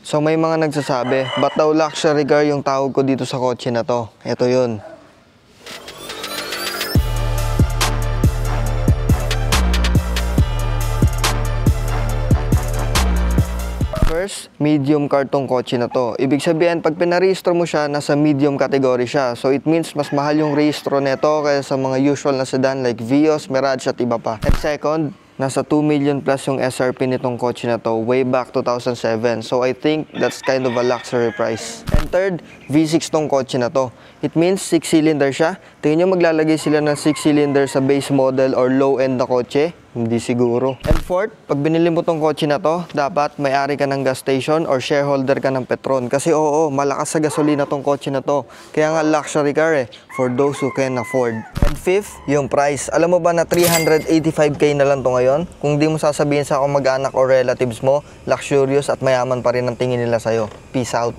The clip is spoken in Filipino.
So may mga nagsasabi, ba't daw luxury car yung tawag ko dito sa kotse na to? Ito yun. First, medium car tong kotse na to. Ibig sabihin, pag pinarehistro mo siya, nasa medium category siya. So it means mas mahal yung rehistro nito kaysa sa mga usual na sedan like Vios, Mirage at iba pa. And second, nasa 2 million plus yung SRP nitong kotse na to way back 2007. So I think that's kind of a luxury price. And third, V6 tong kotse na to. It means 6-cylinder siya. Tingin nyo maglalagay sila ng 6-cylinder sa base model or low-end na kotse? Hindi siguro. And fourth, pag binili mo tong kotse na to, dapat may-ari ka ng gas station or shareholder ka ng Petron. Kasi oo, malakas sa gasolina tong kotse na to. Kaya nga luxury car for those who can afford. And fifth, yung price. Alam mo ba na 385k na lang to ngayon? Kung di mo sasabihin sa kamag-anak o relatives mo, luxurious at mayaman pa rin ang tingin nila sa'yo. Peace out.